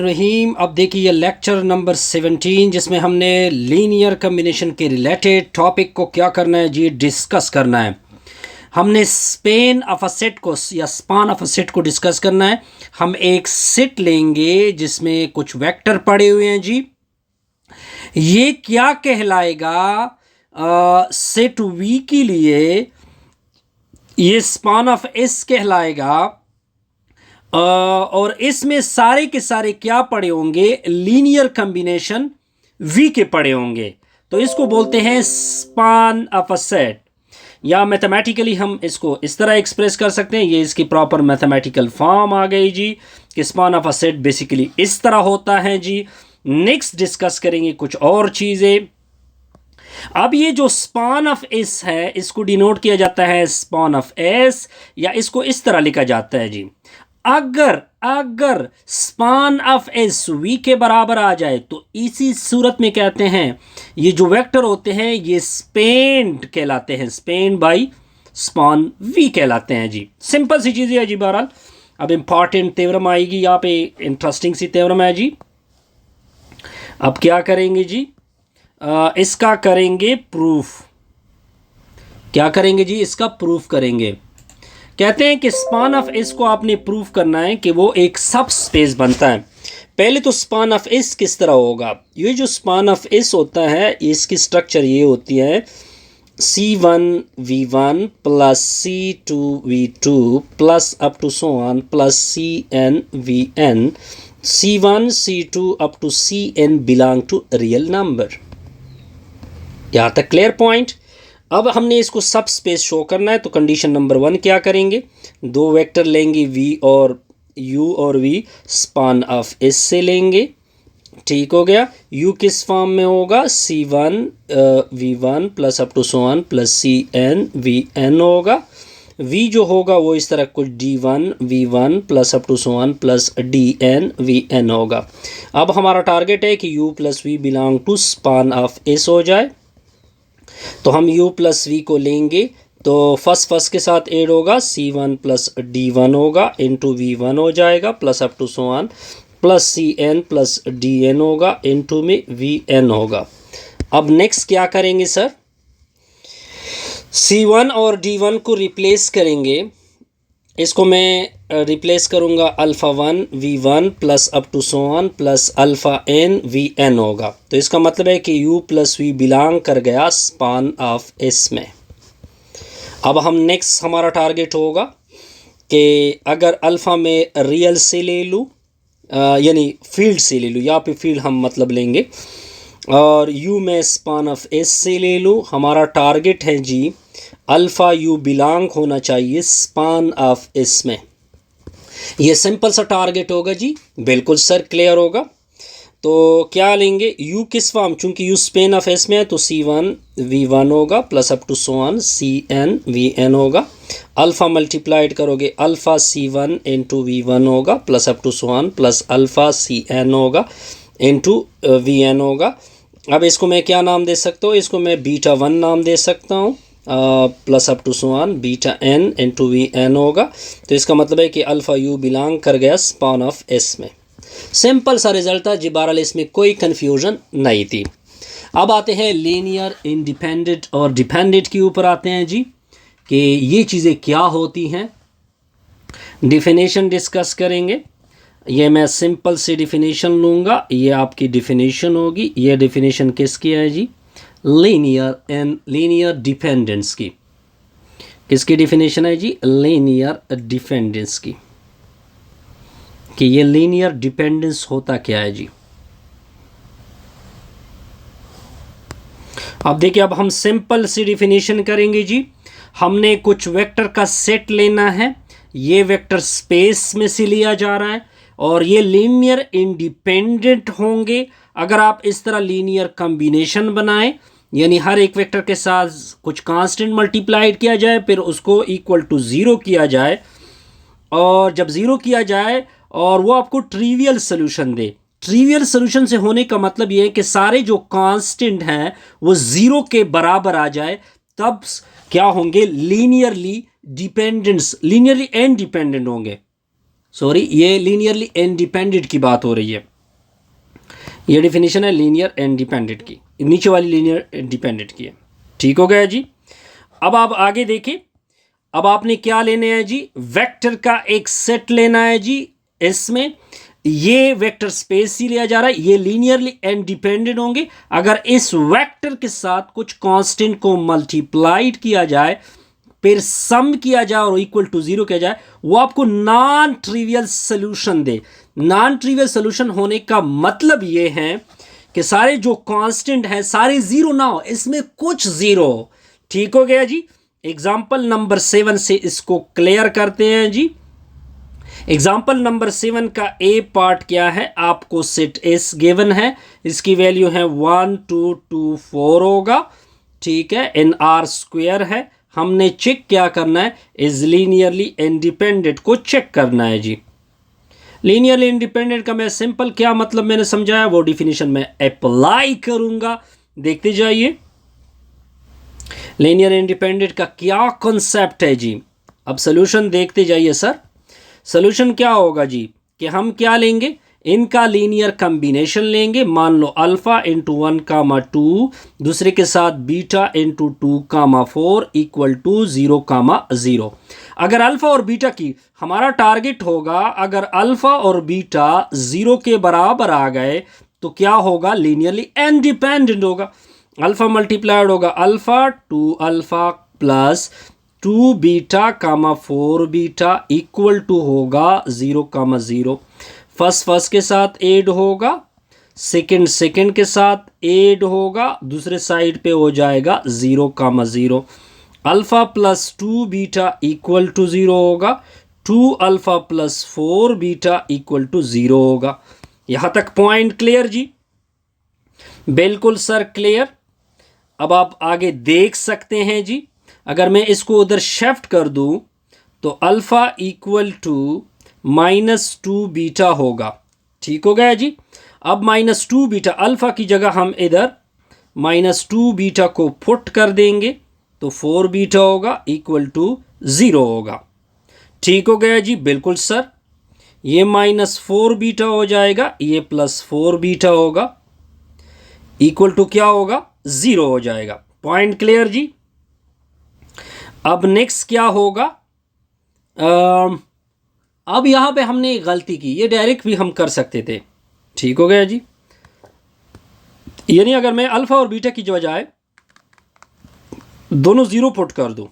रहीम। अब देखिए ये लेक्चर नंबर 17 जिसमें हमने लीनियर कम्बिनेशन के रिलेटेड टॉपिक को क्या करना है जी, डिस्कस करना है। हमने स्पेन ऑफ अ सेट को या स्पान ऑफ अ सेट को डिस्कस करना है। हम एक सेट लेंगे जिसमें कुछ वेक्टर पड़े हुए हैं जी। ये क्या कहलाएगा? सेट वी के लिए ये स्पान ऑफ एस कहलाएगा। और इसमें सारे के सारे क्या पड़े होंगे? लीनियर कॉम्बिनेशन वी के पड़े होंगे। तो इसको बोलते हैं स्पान ऑफ अ सेट, या मैथमेटिकली हम इसको इस तरह एक्सप्रेस कर सकते हैं। ये इसकी प्रॉपर मैथमेटिकल फॉर्म आ गई जी कि span of a set basically इस तरह होता है जी। नेक्स्ट डिस्कस करेंगे कुछ और चीज़ें। अब ये जो स्पान ऑफ एस है इसको डिनोट किया जाता है स्पान ऑफ एस, या इसको इस तरह लिखा जाता है जी। अगर स्पान ऑफ एस वी के बराबर आ जाए तो इसी सूरत में कहते हैं ये जो वेक्टर होते हैं ये स्पेन्ड कहलाते हैं, स्पेन्ड बाई स्पान वी कहलाते हैं जी। सिंपल सी चीज़ है जी। बहरहाल अब इंपॉर्टेंट थ्योरम आएगी यहाँ पे, इंटरेस्टिंग सी थ्योरम है जी। अब क्या करेंगे जी? इसका करेंगे प्रूफ। क्या करेंगे जी? इसका प्रूफ करेंगे। कहते हैं कि स्पान ऑफ एस को आपने प्रूफ करना है कि वो एक सब स्पेस बनता है। पहले तो स्पान ऑफ एस किस तरह होगा? ये जो स्पान ऑफ एस होता है इसकी स्ट्रक्चर ये होती है C1V1 plus C2V2 plus up to so on plus CNVN। C1 C2 up to CN belong to real number. यहाँ तक क्लियर पॉइंट। अब हमने इसको सब स्पेस शो करना है तो कंडीशन नंबर 1 क्या करेंगे? दो वेक्टर लेंगे V और U और V, स्पान ऑफ एस से लेंगे। ठीक हो गया। U किस फॉर्म में होगा? C1V1 plus up to so on plus CNVN होगा। V जो होगा वो इस तरह कुछ D1V1 plus up to so on plus DNVN होगा। अब हमारा टारगेट है कि U plus V belong to span of S हो जाए। तो हम U प्लस V को लेंगे तो फर्स्ट के साथ ऐड होगा C1 प्लस D1 होगा इंटू V1 हो जाएगा plus up to so on plus CN plus DN होगा इंटू में VN होगा। अब नेक्स्ट क्या करेंगे सर? C1 और D1 को रिप्लेस करेंगे। इसको मैं रिप्लेस करूँगा alpha 1 V1 plus up to so on plus alpha N VN होगा। तो इसका मतलब है कि U प्लस V बिलोंग कर गया स्पान ऑफ एस में। अब हम नेक्स्ट हमारा टारगेट होगा कि अगर अल्फ़ा में रियल से ले लूँ, यानी फील्ड से ले लूँ, यहाँ पे फील्ड हम मतलब लेंगे, और U में स्पान ऑफ एस से ले लूँ। हमारा टारगेट है जी अल्फ़ा U बिलोंग होना चाहिए स्पान ऑफ एस में। ये सिंपल सा टारगेट होगा जी। बिल्कुल सर, क्लियर होगा। तो क्या लेंगे? U किस फॉर्म, चूंकि U स्पेन ऑफ एस में है तो C1V1 होगा plus up to so on CNVN होगा। अल्फ़ा मल्टीप्लाइड करोगे अल्फ़ा C1 इंटू V1 होगा plus up to so on plus alpha CN होगा इंटू VN होगा। अब इसको मैं क्या नाम दे सकता हूँ? इसको मैं बीटा 1 नाम दे सकता हूँ plus up to so on beta N into VN होगा। तो इसका मतलब है कि अल्फ़ा U बिलोंग कर गया स्पान ऑफ एस में। सिंपल सा रिजल्ट था जी। बहरहाल इसमें कोई कन्फ्यूजन नहीं थी। अब आते हैं लीनियर इंडिपेंडेंट और डिपेंडेंट के ऊपर आते हैं जी कि ये चीज़ें क्या होती हैं। डिफिनेशन डिस्कस करेंगे। ये मैं सिंपल सी डिफिनेशन लूँगा, ये आपकी डिफिनेशन होगी। ये डिफिनेशन किसकी है जी? लीनियर एंड लीनियर डिपेंडेंस की। किसकी डिफिनेशन है जी? लीनियर डिपेंडेंस की, कि ये लीनियर डिपेंडेंस होता क्या है जी। अब देखिए, अब हम सिंपल सी डिफिनेशन करेंगे जी। हमने कुछ वेक्टर का सेट लेना है। ये वेक्टर स्पेस में से लिया जा रहा है और ये लीनियर इंडिपेंडेंट होंगे अगर आप इस तरह लीनियर कॉम्बिनेशन बनाएं, यानी हर एक वेक्टर के साथ कुछ कांस्टेंट मल्टीप्लाइड किया जाए, फिर उसको इक्वल टू 0 किया जाए, और जब 0 किया जाए और वो आपको ट्रिवियल सोल्यूशन दे। ट्रिवियल सोल्यूशन से होने का मतलब ये है कि सारे जो कांस्टेंट हैं वो 0 के बराबर आ जाए, तब क्या होंगे? लीनियरली डिपेंडेंट्स, लीनियरली इंडिपेंडेंट होंगे। सॉरी, ये लीनियरली इंडिपेंडेंट की बात हो रही है। ये डिफिनीशन है लीनियर इंडिपेंडेंट की, नीचे वाली लीनियर इंडिपेंडेंट की है। ठीक हो गया जी। अब आप आगे देखें, अब आपने क्या लेने हैं जी, वेक्टर का एक सेट लेना है जी। इसमें ये वेक्टर स्पेस ही लिया जा रहा है, ये लीनियरली इंडिपेंडेंट होंगे। अगर इस वेक्टर के साथ कुछ कांस्टेंट को मल्टीप्लाइड किया जाए, फिर सम किया जाए और इक्वल टू जीरो किया जाए, वो आपको नॉन ट्रिवियल सोल्यूशन दे। नॉन ट्रिवियल सोल्यूशन होने का मतलब ये है कि सारे जो कांस्टेंट हैं सारे जीरो ना हो, इसमें कुछ जीरो हो। ठीक हो गया जी। एग्जाम्पल नंबर 7 से इसको क्लियर करते हैं जी। एग्जाम्पल नंबर 7 का ए पार्ट क्या है, आपको सेट एस गिवन है, इसकी वैल्यू है 1 2 2 4 होगा। ठीक है, इन आर स्क्वायर है। हमने चेक क्या करना है, इज लीनियरली इंडिपेंडेंट को चेक करना है जी। लीनियरली इंडिपेंडेंट का मैं सिंपल क्या मतलब मैंने समझाया वो डिफिनीशन में अप्लाई करूंगा, देखते जाइए। लीनियर इंडिपेंडेंट का क्या कॉन्सेप्ट है जी, अब सोल्यूशन देखते जाइए सर। सोल्यूशन क्या होगा जी कि हम क्या लेंगे, इनका लीनियर कॉम्बिनेशन लेंगे। मान लो अल्फा इंटू 1 कामा 2 दूसरे के साथ beta into 2 comma 4 equal to 0 comma 0। अगर अल्फा और बीटा की हमारा टारगेट होगा, अगर अल्फा और बीटा 0 के बराबर आ गए तो क्या होगा, लीनियरली इंडिपेंडेंट होगा। अल्फा मल्टीप्लाइड होगा alpha 2 alpha plus 2 beta comma 4 beta equal to होगा 0 कामा 0। फर्स्ट के साथ ऐड होगा, सेकंड के साथ ऐड होगा, दूसरे साइड पे हो जाएगा 0 comma 0। Alpha plus 2 beta equal to 0 होगा, 2 alpha plus 4 beta equal to 0 होगा। यहां तक पॉइंट क्लियर जी? बिल्कुल सर क्लियर। अब आप आगे देख सकते हैं जी, अगर मैं इसको उधर शिफ्ट कर दूं तो अल्फा इक्वल टू -2 बीटा होगा। ठीक हो गया जी। अब -2 बीटा, अल्फा की जगह हम इधर -2 बीटा को पुट कर देंगे तो 4 बीटा होगा इक्वल टू 0 होगा। ठीक हो गया जी, बिल्कुल सर। ये -4 बीटा हो जाएगा, ये +4 बीटा होगा, इक्वल टू क्या होगा, 0 हो जाएगा। पॉइंट क्लियर जी। अब नेक्स्ट क्या होगा, अब यहां पे हमने एक गलती की, ये डायरेक्ट भी हम कर सकते थे। ठीक हो गया जी। यानी अगर मैं अल्फा और बीटा की बजाय दोनों 0 पुट कर दूं,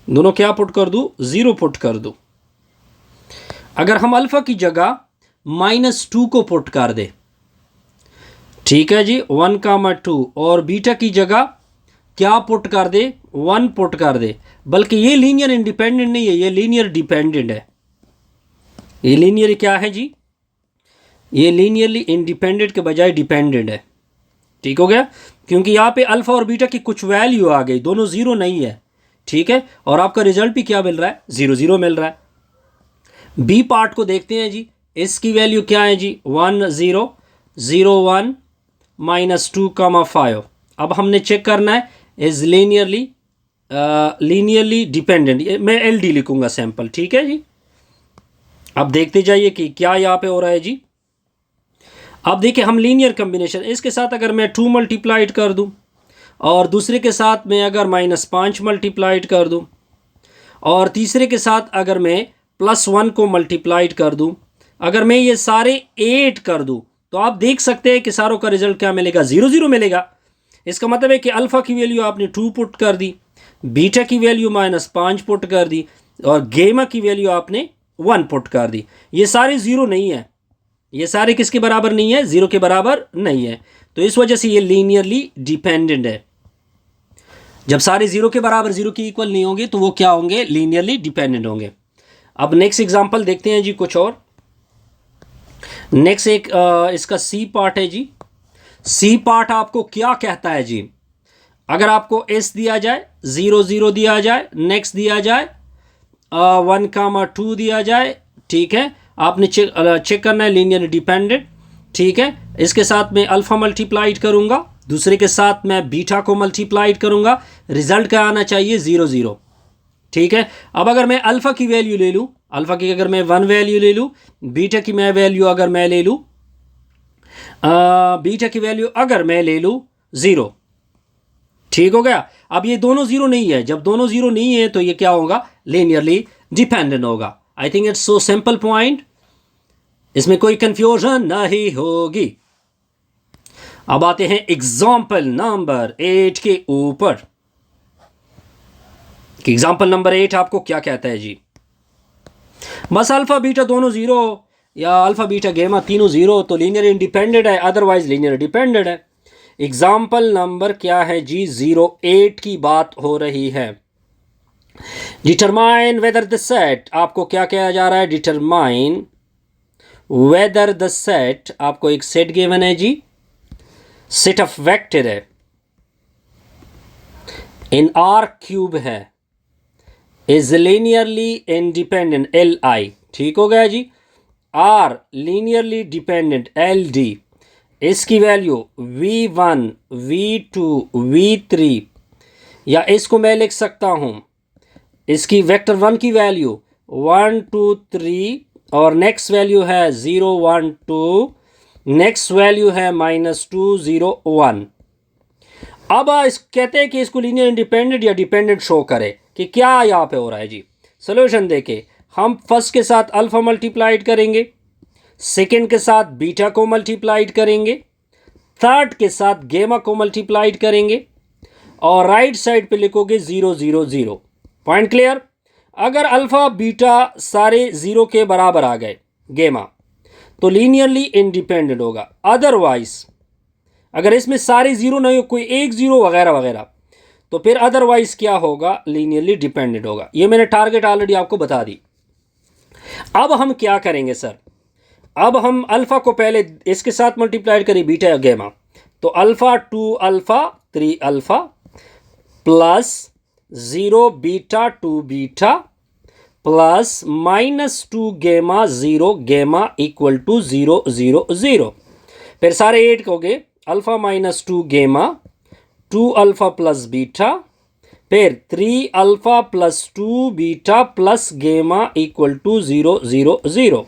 दोनों क्या पुट कर दूं, 0 पुट कर दूं। अगर हम अल्फा की जगह -2 को पुट कर दे, ठीक है जी, 1 कामा 2, और बीटा की जगह क्या पुट कर दे, 1 पुट कर दे, बल्कि ये लीनियर इंडिपेंडेंट नहीं है, ये लीनियर डिपेंडेंट है। ये लीनियर क्या है जी, ये लीनियरली इंडिपेंडेंट के बजाय डिपेंडेंट है। ठीक हो गया, क्योंकि यहाँ पे अल्फा और बीटा की कुछ वैल्यू आ गई, दोनों 0 नहीं है। ठीक है, और आपका रिजल्ट भी क्या मिल रहा है, 0 0 मिल रहा है। बी पार्ट को देखते हैं जी, इसकी वैल्यू क्या है जी, 1 0 0 1 -2 कामा 5। अब हमने चेक करना है इज लीनियरली डिपेंडेंट, मैं LD लिखूंगा सैंपल। ठीक है जी। अब देखते जाइए कि क्या यहाँ पे हो रहा है जी। अब देखिए, हम लीनियर कॉम्बिनेशन, इसके साथ अगर मैं 2 मल्टीप्लाइड कर दूं और दूसरे के साथ मैं अगर -5 मल्टीप्लाइड कर दूं और तीसरे के साथ अगर मैं +1 को मल्टीप्लाइड कर दूं, अगर मैं ये सारे 8 कर दूं तो आप देख सकते हैं कि सारों का रिजल्ट क्या मिलेगा, 0 0 मिलेगा। इसका मतलब है कि अल्फा की वैल्यू आपने 2 पुट कर दी, बीटा की वैल्यू -5 पुट कर दी और गेमा की वैल्यू आपने 1 पुट कर दी। ये सारे 0 नहीं है, ये सारे किसके बराबर नहीं है, 0 के बराबर नहीं है। तो इस वजह से ये लीनियरली डिपेंडेंट है। जब सारे 0 के बराबर 0 के इक्वल नहीं होंगे तो वो क्या होंगे, लीनियरली डिपेंडेंट होंगे। अब नेक्स्ट एग्जांपल देखते हैं जी कुछ और। नेक्स्ट एक इसका सी पार्ट है जी। सी पार्ट आपको क्या कहता है जी, अगर आपको एस दिया जाए, 0 0 दिया जाए, नेक्स्ट दिया जाए 1 कामा 2 दिया जाए, ठीक है, आपने चेक करना है लीनियर डिपेंडेंट। ठीक है, इसके साथ मैं अल्फा मल्टीप्लाइड करूंगा, दूसरे के साथ मैं बीटा को मल्टीप्लाइड करूंगा, रिजल्ट क्या आना चाहिए, 0 0। ठीक है, अब अगर मैं अल्फा की वैल्यू ले लूं, अल्फा की अगर मैं 1 वैल्यू ले लूं, बीटा की मैं वैल्यू अगर मैं ले लूं बीटा की वैल्यू अगर मैं ले लूँ 0, ठीक हो गया। अब ये दोनों 0 नहीं है, जब दोनों 0 नहीं है तो ये क्या होगा, लीनियरली डिपेंडेंट होगा। I think it's so simple point, इसमें कोई कंफ्यूजन नहीं होगी। अब आते हैं एग्जाम्पल नंबर 8 के ऊपर। एग्जाम्पल नंबर 8 आपको क्या कहता है जी, बस अल्फा बीटा दोनों 0 या अल्फा बीटा गेमा तीनों 0 तो लीनियर इंडिपेंडेंट है, अदरवाइज लीनियर डिपेंडेंट है। एग्जाम्पल नंबर क्या है जी, 08 की बात हो रही है। डिटरमाइन वेदर द सेट, आपको क्या कहा जा रहा है, डिटरमाइन वेदर द सेट, आपको एक सेट गिवन है जी, सेट ऑफ वेक्टर है, इन आर क्यूब है, इज लीनियरली इंडिपेंडेंट, LI, ठीक हो गया जी। आर लीनियरली डिपेंडेंट, LD, इसकी वैल्यू V1 V2 V3, या इसको मैं लिख सकता हूं, इसकी वेक्टर 1 की वैल्यू 1 2 3 और नेक्स्ट वैल्यू है 0 1 2, नेक्स्ट वैल्यू है -2 0 1। अब इस कहते हैं कि इसको लीनियर इंडिपेंडेंट या डिपेंडेंट शो करे कि क्या यहाँ पे हो रहा है जी। सोल्यूशन देके हम फर्स्ट के साथ अल्फा मल्टीप्लाइड करेंगे, सेकंड के साथ बीटा को मल्टीप्लाइड करेंगे, थर्ड के साथ गेमा को मल्टीप्लाइड करेंगे और राइट साइड पे लिखोगे 0 0 0। Point clear. अगर अल्फा बीटा सारे 0 के बराबर आ गए गेमा तो लीनियरली इंडिपेंडेंट होगा, अदरवाइज अगर इसमें सारे 0 नहीं हो, कोई एक 0 वगैरह वगैरह, तो फिर अदरवाइज क्या होगा, लीनियरली डिपेंडेंट होगा। ये मैंने टारगेट ऑलरेडी आपको बता दी। अब हम क्या करेंगे सर, अब हम अल्फा को पहले इसके साथ मल्टीप्लाइड करें बीटा या गेमा, तो alpha 2 alpha 3 alpha plus 0 beta 2 beta plus -2 गेमा 0 गेमा इक्वल टू 0 0 0। फिर सारे 8 हो गए, अल्फा -2 गेमा 2 अल्फा प्लस बीटा, फिर 3 alpha plus 2 beta plus gamma equal to 0 0 0।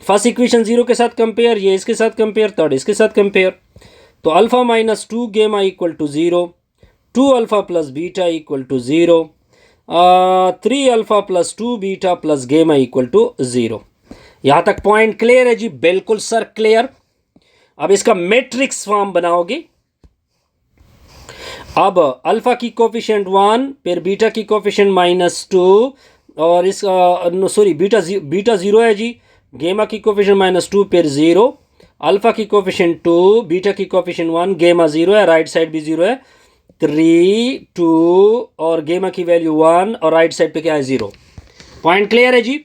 First equation 0 के साथ कंपेयर, ये इसके साथ कंपेयर, थर्ड इसके साथ कंपेयर, तो alpha -2 gamma equal to 0, 2 alpha plus beta equal to 0, 3 alpha plus 2 beta plus gamma equal to 0। यहाँ तक पॉइंट क्लियर है जी, बिल्कुल सर क्लियर। अब इसका मैट्रिक्स फॉर्म बनाओगे। अब अल्फा की कोफिशिएंट 1, फिर बीटा की कोफिशिएंट -2 और इस सॉरी बीटा 0 है जी, गेमा की कोफिशिएंट -2 फिर 0, अल्फा की कोफिशिएंट 2, बीटा की कोफिशिएंट 1, गेमा 0 है, राइट साइड भी 0 है, 3 2 और गेमा की वैल्यू 1 और राइट साइड पे क्या है 0। पॉइंट क्लियर है जी।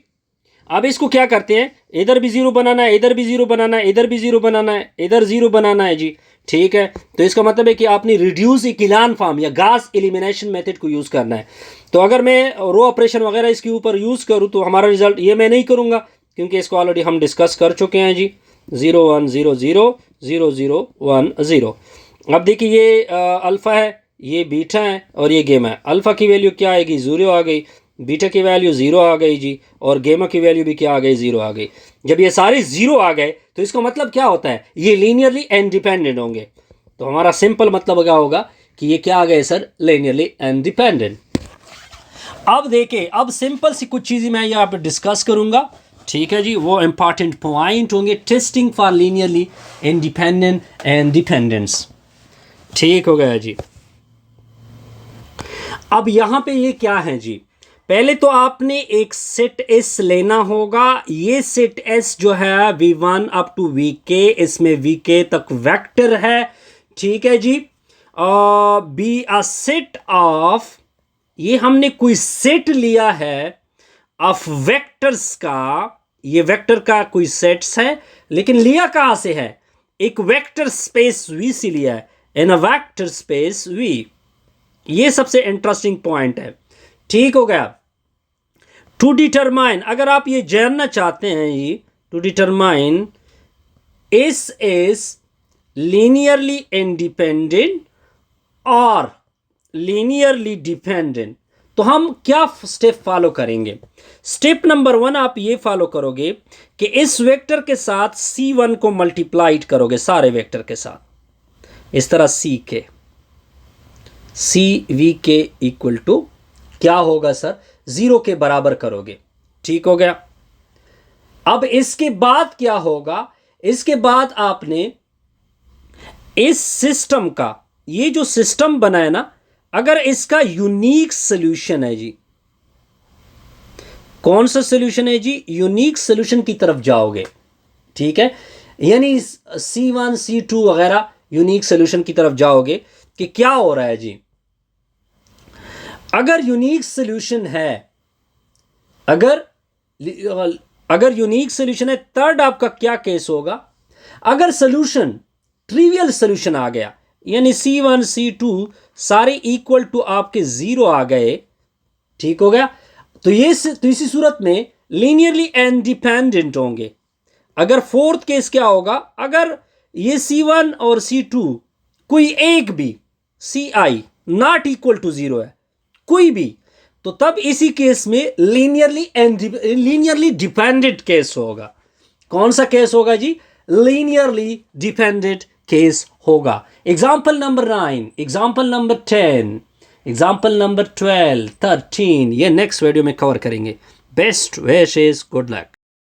अब इसको क्या करते हैं, इधर भी 0 बनाना है, इधर भी 0 बनाना है, इधर भी 0 बनाना है, इधर 0 बनाना है जी, ठीक है। तो इसका मतलब है कि आपने रिड्यूस इक्विलान फॉर्म या गास एलिमिनेशन मेथड को यूज़ करना है। तो अगर मैं रो ऑपरेशन वगैरह इसके ऊपर यूज़ करूँ तो हमारा रिजल्ट ये मैं नहीं करूँगा, क्योंकि इसको ऑलरेडी हम डिस्कस कर चुके हैं जी। 0 1 0 0 0 0 1 0। अब देखिए ये अल्फ़ा है, ये बीटा है और ये गेमा है। अल्फ़ा की वैल्यू क्या आएगी, 0 आ गई, बीटा की वैल्यू 0 आ गई जी, और गेमा की वैल्यू भी क्या आ गई, 0 आ गई। जब ये सारे 0 आ गए तो इसका मतलब क्या होता है, ये लीनियरली इंडिपेंडेंट होंगे। तो हमारा सिंपल मतलब क्या होगा कि ये क्या आ गए सर, लीनियरली इंडिपेंडेंट। अब देखिए, अब सिंपल सी कुछ चीज़ें मैं यहाँ पे डिस्कस करूँगा, ठीक है जी। वो इंपॉर्टेंट पॉइंट होंगे, testing for linearly independent and dependence, ठीक हो गया जी। अब यहाँ पे ये क्या है जी, पहले तो आपने एक सेट एस लेना होगा। ये सेट एस जो है V1 अप टू VK, इसमें VK तक वेक्टर है, ठीक है जी। बी अ सेट ऑफ, ये हमने कोई सेट लिया है ऑफ वेक्टर्स का, ये वेक्टर का कोई सेट्स है, लेकिन लिया कहां से है, एक वेक्टर स्पेस V से लिया है, इन अ वेक्टर स्पेस V। ये सबसे इंटरेस्टिंग पॉइंट है, ठीक हो गया। टू डिटरमाइन, अगर आप ये जानना चाहते हैं ये, टू डिटरमाइन इस इज लीनियरली इंडिपेंडेंट और लीनियरली डिपेंडेंट, तो हम क्या स्टेप फॉलो करेंगे? स्टेप नंबर 1 आप ये फॉलो करोगे कि इस वेक्टर के साथ C1 को मल्टीप्लाइड करोगे, सारे वेक्टर के साथ इस तरह सी के इक्वल टू क्या होगा सर? 0 के बराबर करोगे। ठीक हो गया। अब इसके बाद क्या होगा? इसके बाद आपने इस सिस्टम का, ये जो सिस्टम बना है ना, अगर इसका यूनिक सॉल्यूशन है जी, कौन सा सॉल्यूशन है जी? यूनिक सॉल्यूशन की तरफ जाओगे। ठीक है, यानी C1 C2 वगैरह यूनिक सॉल्यूशन की तरफ जाओगे कि क्या हो रहा है जी। अगर यूनिक सॉल्यूशन है, अगर यूनिक सॉल्यूशन है, थर्ड आपका क्या केस होगा? अगर सॉल्यूशन ट्रिवियल सॉल्यूशन आ गया, यानी C1 C2 सारे इक्वल टू आपके 0 आ गए, ठीक हो गया, तो इसी सूरत में लीनियरली इंडिपेंडेंट होंगे। अगर फोर्थ केस क्या होगा? अगर ये C1 और C2 कोई एक भी Ci नॉट इक्वल टू 0 है, कोई भी, तो तब इसी केस में लीनियरली डिपेंडेंट केस होगा। कौन सा केस होगा जी? लीनियरली डिपेंडेंट केस होगा। Example number 9, example number 10, example number 12, 13 ये नेक्स्ट वीडियो में कवर करेंगे। Best wishes, good luck.